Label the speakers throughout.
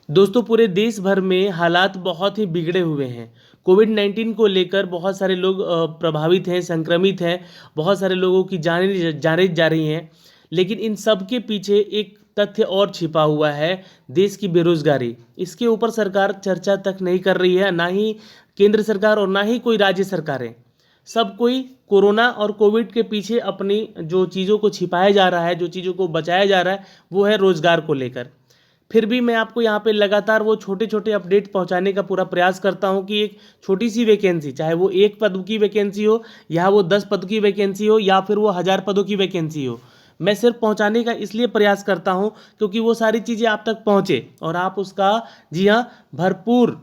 Speaker 1: दोस्तों पूरे देश भर में हालात बहुत ही बिगड़े हुए हैं। कोविड-19 को लेकर बहुत सारे लोग प्रभावित हैं, संक्रमित हैं, बहुत सारे लोगों की जानें जानें जा रही हैं। लेकिन इन सब के पीछे एक तथ्य और छिपा हुआ है, देश की बेरोज़गारी। इसके ऊपर सरकार चर्चा तक नहीं कर रही है, ना ही केंद्र सरकार और ना ही कोई राज्य सरकारें। सब कोई कोरोना और कोविड के पीछे अपनी जो चीज़ों को छिपाया जा रहा है, जो चीज़ों को बचाया जा रहा है, वो है रोज़गार को लेकर। फिर भी मैं आपको यहाँ पे लगातार वो छोटे-छोटे अपडेट पहुँचाने का पूरा प्रयास करता हूँ कि एक छोटी-सी वैकेंसी, चाहे वो 1 पद की वैकेंसी हो या वो 10 पद की वैकेंसी हो या फिर वो 1000 पदों की वैकेंसी हो, मैं सिर्फ पहुँचाने का इसलिए प्रयास करता हूँ क्योंकि वो सारी चीज़ें आप तक पहुँचे और आप उसका जी हाँ, भरपूर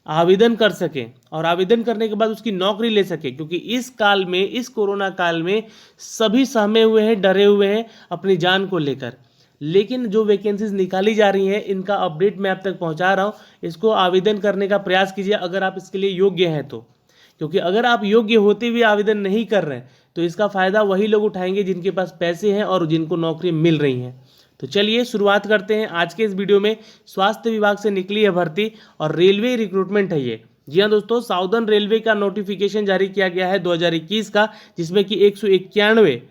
Speaker 1: आवेदन कर सकें और आवेदन करने के बाद उसकी नौकरी ले सकें, क्योंकि इस काल में, इस कोरोना काल में सभी सहमे हुए हैं, डरे हुए हैं अपनी जान को लेकर। लेकिन जो वैकेंसीज निकाली जा रही हैं, इनका अपडेट मैं आप तक पहुंचा रहा हूं। इसको आवेदन करने का प्रयास कीजिए अगर आप इसके लिए योग्य हैं तो, क्योंकि अगर आप योग्य होते हुए आवेदन नहीं कर रहे हैं तो इसका फ़ायदा वही लोग उठाएंगे जिनके पास पैसे हैं और जिनको नौकरी मिल रही हैं। तो चलिए शुरुआत करते हैं आज के इस वीडियो में। स्वास्थ्य विभाग से निकली है भर्ती और रेलवे रिक्रूटमेंट है ये। जी हाँ दोस्तों, साउदर्न रेलवे का नोटिफिकेशन जारी किया गया है 2021 का, जिसमें कि 191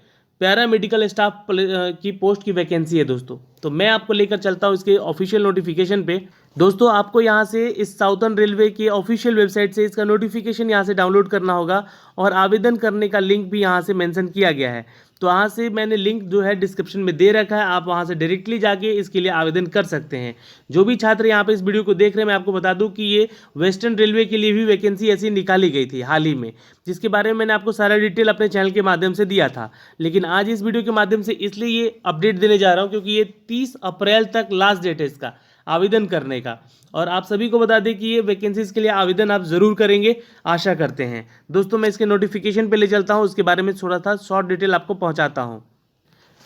Speaker 1: पैरामेडिकल स्टाफ की पोस्ट की वैकेंसी है दोस्तों। तो मैं आपको लेकर चलता हूँ इसके ऑफिशियल नोटिफिकेशन पे। दोस्तों आपको यहाँ से इस साउदर्न रेलवे की ऑफिशियल वेबसाइट से इसका नोटिफिकेशन यहाँ से डाउनलोड करना होगा और आवेदन करने का लिंक भी यहाँ से मेंशन किया गया है। तो यहाँ से मैंने लिंक जो है डिस्क्रिप्शन में दे रखा है, आप वहाँ से डायरेक्टली जाके इसके लिए आवेदन कर सकते हैं। जो भी छात्र यहाँ पे इस वीडियो को देख रहे हैं, मैं आपको बता दूं कि ये वेस्टर्न रेलवे के लिए भी वैकेंसी ऐसी निकाली गई थी हाल ही में, जिसके बारे में मैंने आपको सारा डिटेल अपने चैनल के माध्यम से दिया था। लेकिन आज इस वीडियो के माध्यम से इसलिए ये अपडेट देने जा रहा हूँ क्योंकि ये 30 अप्रैल तक लास्ट डेट है इसका आवेदन करने का। और आप सभी को बता दें कि ये वैकेंसीज के लिए आवेदन आप ज़रूर करेंगे, आशा करते हैं। दोस्तों मैं इसके नोटिफिकेशन पे ले चलता हूँ, उसके बारे में थोड़ा सा शॉर्ट डिटेल आपको पहुँचाता हूँ।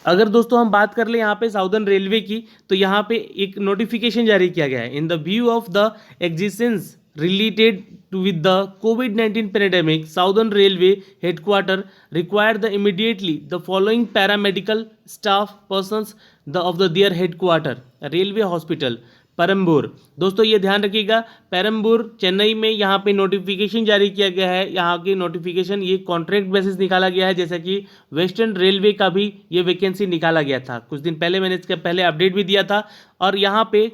Speaker 1: अगर दोस्तों हम बात कर ले यहाँ पे साउदर्न रेलवे की, तो यहाँ पे एक नोटिफिकेशन जारी किया गया है। In the view of the existence related to with the COVID-19 pandemic, Southern Railway headquarter required the immediately the following paramedical staff persons of their headquarter railway hospital Perambur. दोस्तों ये ध्यान रखिएगा, परम्बूर चेन्नई में यहाँ पे नोटिफिकेशन जारी किया गया है। यहाँ की नोटिफिकेशन ये कॉन्ट्रैक्ट बेसिस निकाला गया है, जैसा कि वेस्टर्न रेलवे का भी ये वैकेंसी निकाला गया था। कुछ दिन पहले मैंने इसका पहले अपडेट भी दिया था। और यहाँ पे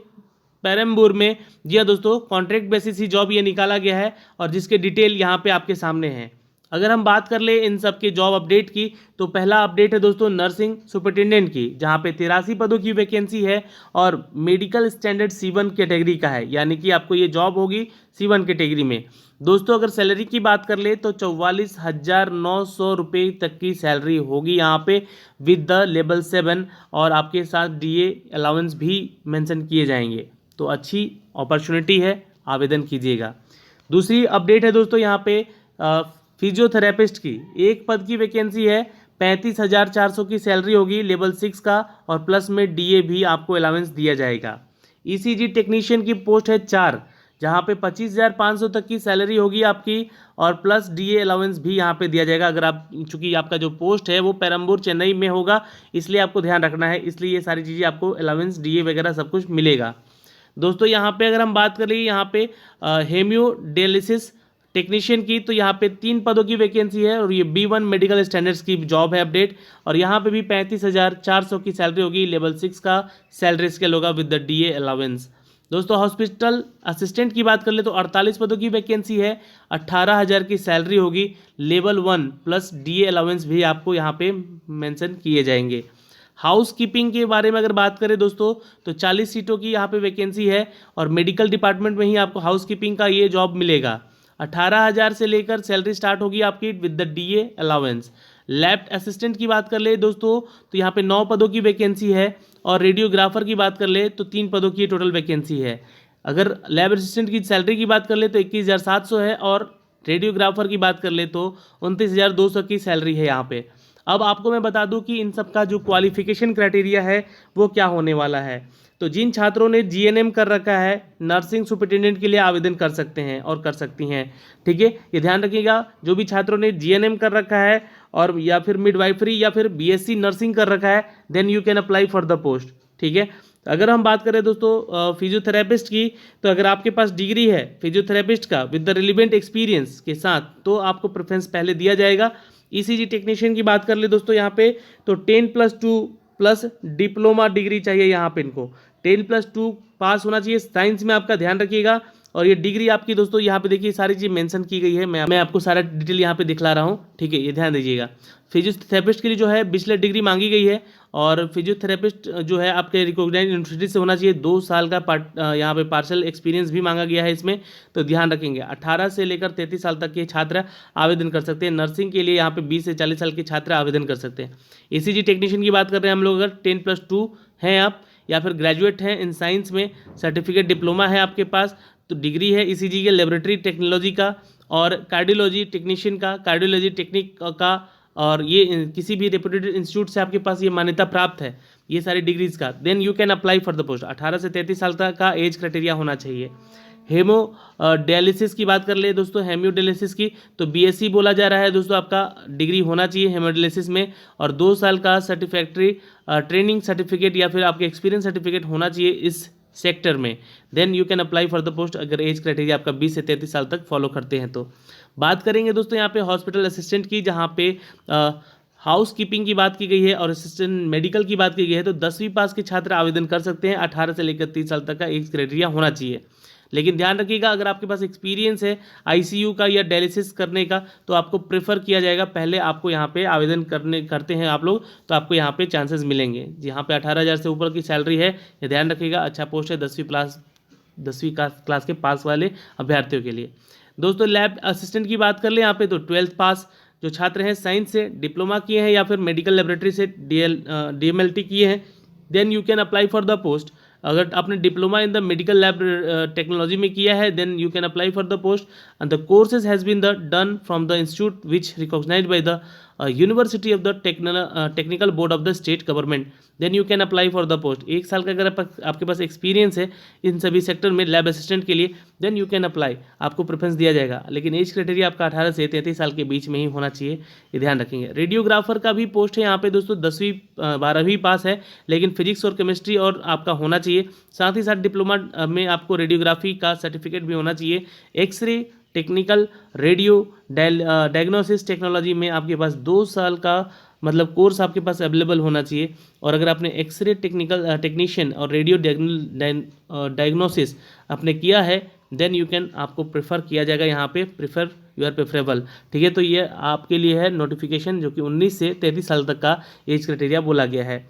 Speaker 1: पेरम्बूर में जी हाँ दोस्तों, कॉन्ट्रैक्ट बेसिस ही जॉब ये निकाला गया है और जिसके डिटेल यहाँ पे आपके सामने हैं। अगर हम बात कर ले इन सब के जॉब अपडेट की, तो पहला अपडेट है दोस्तों नर्सिंग सुपरिटेंडेंट की, जहाँ पे 83 पदों की वैकेंसी है और मेडिकल स्टैंडर्ड C1 कैटेगरी का है, यानी कि आपको ये जॉब होगी C1 कैटेगरी में। दोस्तों अगर सैलरी की बात कर ले तो 44,900 रुपये तक की सैलरी होगी यहाँ पे विद द लेवल 7, और आपके साथ DA अलाउंस भी मेंशन किए जाएंगे। तो अच्छी अपॉर्चुनिटी है, आवेदन कीजिएगा। दूसरी अपडेट है दोस्तों यहाँ पे फिजियोथेरेपिस्ट की, 1 पद की वैकेंसी है, 35,400 की सैलरी होगी लेवल 6 का, और प्लस में DA भी आपको अलाउंस दिया जाएगा। ECG टेक्नीशियन की पोस्ट है 4, जहाँ पे 25,500 तक की सैलरी होगी आपकी, और प्लस DA अलाउंस भी यहाँ पे दिया जाएगा। अगर आप, चूँकि आपका जो पोस्ट है वो पेरम्बूर चेन्नई में होगा, इसलिए आपको ध्यान रखना है, इसलिए ये सारी चीज़ें आपको अलाउंस DA वगैरह सब कुछ मिलेगा। दोस्तों यहाँ पे अगर हम बात करें यहाँ पे हेमियोडायलिसिस टेक्नीशियन की, तो यहाँ पे 3 पदों की वैकेंसी है और ये B1 मेडिकल स्टैंडर्ड्स की जॉब है अपडेट, और यहाँ पे भी 35,400 की सैलरी होगी, लेवल 6 का सैलरी स्केल होगा विद द DA अलाउंस। दोस्तों हॉस्पिटल असिस्टेंट की बात कर ले तो 48 पदों की वैकेंसी है, 18,000 की सैलरी होगी, लेवल 1 प्लस DA अलाउंस भी आपको यहाँ पे मेंशन किए जाएंगे। हाउस कीपिंग के बारे में अगर बात करें दोस्तों, तो 40 सीटों की यहाँ पे वैकेंसी है और मेडिकल डिपार्टमेंट में ही आपको हाउस कीपिंग का ये जॉब मिलेगा। 18,000 से लेकर सैलरी स्टार्ट होगी आपकी with the DA allowance. Lab assistant की बात कर ले दोस्तों, तो यहाँ पे 9 पदों की वैकेंसी है, और रेडियोग्राफर की बात कर ले तो 3 पदों की टोटल वैकेंसी है। अगर लैब असिस्टेंट की सैलरी की बात कर ले तो 21,700 है, और रेडियोग्राफर की बात कर ले तो 29,200 की सैलरी है यहाँ पे। अब आपको मैं बता दूं कि इन सब का जो क्वालिफिकेशन क्राइटेरिया है वो क्या होने वाला है। तो जिन छात्रों ने GNM कर रखा है, नर्सिंग सुपरिटेंडेंट के लिए आवेदन कर सकते हैं और कर सकती हैं, ठीक है, ये ध्यान रखिएगा। जो भी छात्रों ने GNM कर रखा है और या फिर मिडवाइफरी या फिर BSc नर्सिंग कर रखा है, then you can apply for the post, ठीक है। अगर हम बात करें दोस्तों फिजियोथेरेपिस्ट की, तो अगर आपके पास डिग्री है फिजियोथेरेपिस्ट का विद द रिलेवेंट एक्सपीरियंस के साथ, तो आपको प्रेफरेंस पहले दिया जाएगा। ईसीजी टेक्नीशियन की बात कर ले दोस्तों यहाँ पे, तो 10+2 प्लस डिप्लोमा डिग्री चाहिए यहाँ पे इनको। 10+2 पास होना चाहिए। साइंस में आपका ध्यान रखिएगा। और ये डिग्री आपकी दोस्तों यहाँ पे देखिए सारी चीज़ मेंशन की गई है, मैं आपको सारा डिटेल यहाँ पे दिखला रहा हूँ, ठीक है, ये ध्यान दीजिएगा। फिजियोथेरेपिस्ट के लिए जो है बैचलर डिग्री मांगी गई है, और फिजियोथेरेपिस्ट जो है आपके रिकॉग्नाइज्ड यूनिवर्सिटी से होना चाहिए। 2 साल का यहाँ पे पार्शल एक्सपीरियंस भी मांगा गया है इसमें, तो ध्यान रखेंगे। 18 से लेकर 33 साल तक के छात्र आवेदन कर सकते हैं। नर्सिंग के लिए यहाँ पे 20 से 40 साल के छात्र आवेदन कर सकते हैं। ईसीजी टेक्नीशियन की बात कर रहे हैं हम लोग, अगर 10+2 हैं आप, या फिर ग्रेजुएट हैं इन साइंस में, सर्टिफिकेट डिप्लोमा है आपके पास, तो डिग्री है ईसीजी के लेबोरेटरी टेक्नोलॉजी का और कार्डियोलॉजी टेक्नीशियन का, कार्डियोलॉजी टेक्निक का, और ये किसी भी रेपुटेड इंस्टीट्यूट से आपके पास ये मान्यता प्राप्त है, ये सारी डिग्रीज का, then you can apply for the post. 18 से 33 साल तक का एज क्राइटेरिया होना चाहिए। हेमो डायलिसिस की बात कर ले दोस्तों, हेमोडायलिसिस की, तो बीएससी बोला जा रहा है दोस्तों, आपका डिग्री होना चाहिए हेमोडायलिसिस में, और 2 साल का सर्टिफैक्ट्री ट्रेनिंग सर्टिफिकेट या फिर आपके एक्सपीरियंस सर्टिफिकेट होना चाहिए इस सेक्टर में। Then you can apply for the post, अगर एज क्राइटेरिया आपका 20 से 33 साल तक फॉलो करते हैं तो। बात करेंगे दोस्तों यहाँ पे हॉस्पिटल असिस्टेंट की, जहाँ पे हाउस कीपिंग की बात की गई है और असिस्टेंट मेडिकल की बात की गई है, तो 10वीं पास के छात्र आवेदन कर सकते हैं। 18 से लेकर 30 साल तक का एज क्राइटेरिया होना चाहिए। लेकिन ध्यान रखिएगा, अगर आपके पास एक्सपीरियंस है आईसीयू का या डायलिसिस करने का, तो आपको प्रेफर किया जाएगा। पहले आपको यहाँ पे आवेदन करते हैं आप लोग, तो आपको यहाँ पे चांसेस मिलेंगे। यहाँ पे 18,000 से ऊपर की सैलरी है, ये ध्यान रखिएगा। अच्छा पोस्ट है 10वीं क्लास के पास वाले अभ्यर्थियों के लिए। दोस्तों लैब असिस्टेंट की बात कर ले यहाँ पे, तो 12th पास जो छात्र हैं साइंस से, डिप्लोमा किए हैं या फिर मेडिकल लेबोरेटरी से DMLT किए हैं, then you can apply for the post. अगर आपने diploma in the medical lab technology में किया है, then you can apply for the post, and the courses has been done from the institute which recognized by the university of the technical board of the state government, then you can apply for the post. 1 साल का अगर आपके पास experience है इन सभी sector में lab assistant के लिए, then you can apply, आपको प्रेफरेंस दिया जाएगा। लेकिन एज क्राइटेरिया आपका 18 से 33 साल के बीच में ही होना चाहिए, ये ध्यान रखेंगे। रेडियोग्राफर का भी पोस्ट है यहाँ पे दोस्तों, 10वीं 12वीं पास है, लेकिन फिजिक्स और केमिस्ट्री और आपका होना चाहिए। साथ ही साथ डिप्लोमा में आपको रेडियोग्राफी का सर्टिफिकेट भी होना चाहिए। X-ray technical radio diagnosis technology में आपके पास 2 साल का मतलब कोर्स आपके पास अवेलेबल होना चाहिए। और अगर आपने एक्सरे टेक्नीशियन और रेडियो डायग्नोसिस आपने किया है, देन यू कैन, आपको प्रेफर किया जाएगा यहाँ पे, प्रेफर यू आर प्रेफरेबल, ठीक है। तो ये आपके लिए है नोटिफिकेशन, जो कि 19 से 33 साल तक का एज क्राइटेरिया बोला गया है।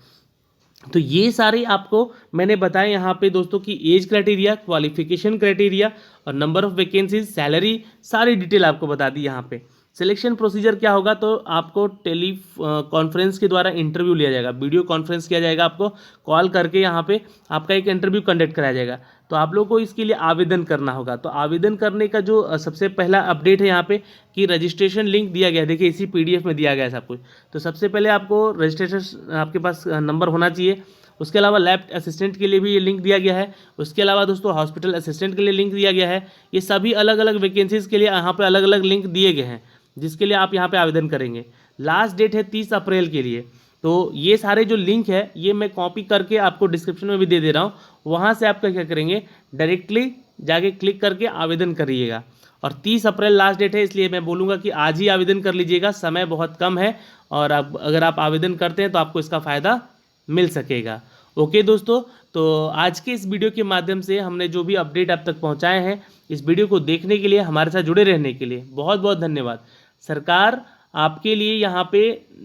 Speaker 1: तो ये सारे आपको मैंने बताया यहाँ पे दोस्तों की एज क्राइटेरिया, क्वालिफिकेशन क्राइटेरिया और नंबर ऑफ वैकेंसीज, सैलरी, सारी डिटेल आपको बता दी यहाँ पे। सिलेक्शन प्रोसीजर क्या होगा, तो आपको टेली कॉन्फ्रेंस के द्वारा इंटरव्यू लिया जाएगा, वीडियो कॉन्फ्रेंस किया जाएगा, आपको कॉल करके यहाँ पे आपका एक इंटरव्यू कंडक्ट कराया जाएगा। तो आप लोग को इसके लिए आवेदन करना होगा। तो आवेदन करने का जो सबसे पहला अपडेट है यहाँ पे कि रजिस्ट्रेशन लिंक दिया गया है, देखिए इसी PDF में दिया गया है सब कुछ। तो सबसे पहले आपको रजिस्ट्रेशन आपके पास नंबर होना चाहिए। उसके अलावा लैब असिस्टेंट के लिए भी ये लिंक दिया गया है। उसके अलावा दोस्तों हॉस्पिटल असिस्टेंट के लिए लिंक दिया गया है। ये सभी अलग अलग वैकेंसीज़ के लिए यहाँ पे अलग अलग लिंक दिए गए हैं, जिसके लिए आप यहाँ पे आवेदन करेंगे। लास्ट डेट है 30 अप्रैल के लिए। तो ये सारे जो लिंक है ये मैं कॉपी करके आपको डिस्क्रिप्शन में भी दे रहा हूँ, वहाँ से आप क्या करेंगे, डायरेक्टली जाके क्लिक करके आवेदन करिएगा। और 30 अप्रैल लास्ट डेट है, इसलिए मैं बोलूँगा कि आज ही आवेदन कर लीजिएगा, समय बहुत कम है। और अगर आप आवेदन करते हैं तो आपको इसका फ़ायदा मिल सकेगा। ओके दोस्तों, तो आज के इस वीडियो के माध्यम से हमने जो भी अपडेट आप तक पहुँचाए हैं, इस वीडियो को देखने के लिए, हमारे साथ जुड़े रहने के लिए बहुत बहुत धन्यवाद। सरकार आपके लिए यहाँ पे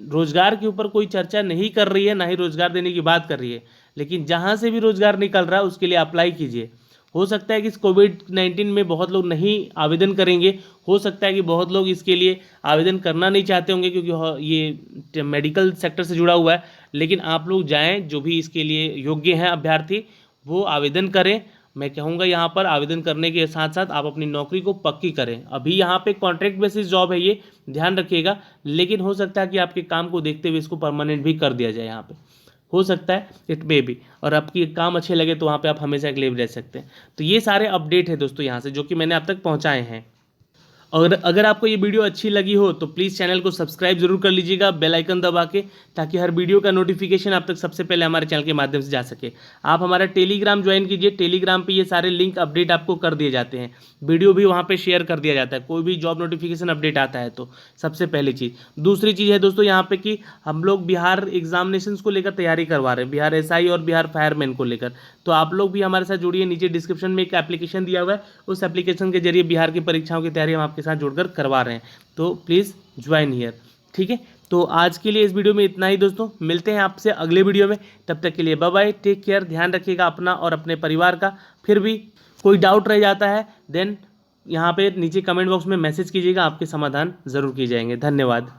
Speaker 1: रोज़गार के ऊपर कोई चर्चा नहीं कर रही है, ना ही रोज़गार देने की बात कर रही है, लेकिन जहाँ से भी रोज़गार निकल रहा है उसके लिए अप्लाई कीजिए। हो सकता है कि इस कोविड-19 में बहुत लोग नहीं आवेदन करेंगे, हो सकता है कि बहुत लोग इसके लिए आवेदन करना नहीं चाहते होंगे, क्योंकि ये मेडिकल सेक्टर से जुड़ा हुआ है। लेकिन आप लोग जाएँ, जो भी इसके लिए योग्य हैं अभ्यर्थी, वो आवेदन करें। मैं कहूँगा यहाँ पर आवेदन करने के साथ साथ आप अपनी नौकरी को पक्की करें। अभी यहाँ पे कॉन्ट्रैक्ट बेसिस जॉब है, ये ध्यान रखिएगा, लेकिन हो सकता है कि आपके काम को देखते हुए इसको परमानेंट भी कर दिया जाए। यहाँ पे हो सकता है, इट मे बी, और आपकी काम अच्छे लगे तो वहाँ पे आप हमेशा के लिए भी रह सकते हैं। तो ये सारे अपडेट है दोस्तों यहाँ से, जो कि मैंने आप तक पहुँचाए हैं। और अगर आपको ये वीडियो अच्छी लगी हो तो प्लीज़ चैनल को सब्सक्राइब जरूर कर लीजिएगा बेल आइकन दबा के, ताकि हर वीडियो का नोटिफिकेशन आप तक सबसे पहले हमारे चैनल के माध्यम से जा सके। आप हमारा टेलीग्राम ज्वाइन कीजिए, टेलीग्राम पे ये सारे लिंक अपडेट आपको कर दिए जाते हैं, वीडियो भी वहाँ पे शेयर कर दिया जाता है, कोई भी जॉब नोटिफिकेशन अपडेट आता है तो। सबसे पहली चीज़। दूसरी चीज़ है दोस्तों यहाँ पे कि हम लोग बिहार एग्जामिनेशंस को लेकर तैयारी करवा रहे हैं, बिहार एसआई और बिहार फायरमैन को लेकर। तो आप लोग भी हमारे साथ जुड़िए, नीचे डिस्क्रिप्शन में एक एप्लीकेशन दिया हुआ है, उस एप्लीकेशन के जरिए बिहार की परीक्षाओं की तैयारी हम आपके साथ जुड़कर करवा रहे हैं। तो प्लीज़ ज्वाइन हियर, ठीक है। तो आज के लिए इस वीडियो में इतना ही दोस्तों, मिलते हैं आपसे अगले वीडियो में। तब तक के लिए बाय बाय, टेक केयर, ध्यान रखिएगा अपना और अपने परिवार का। फिर भी कोई डाउट रह जाता है देन यहाँ पे नीचे कमेंट बॉक्स में मैसेज कीजिएगा, आपके समाधान ज़रूर किए जाएंगे। धन्यवाद।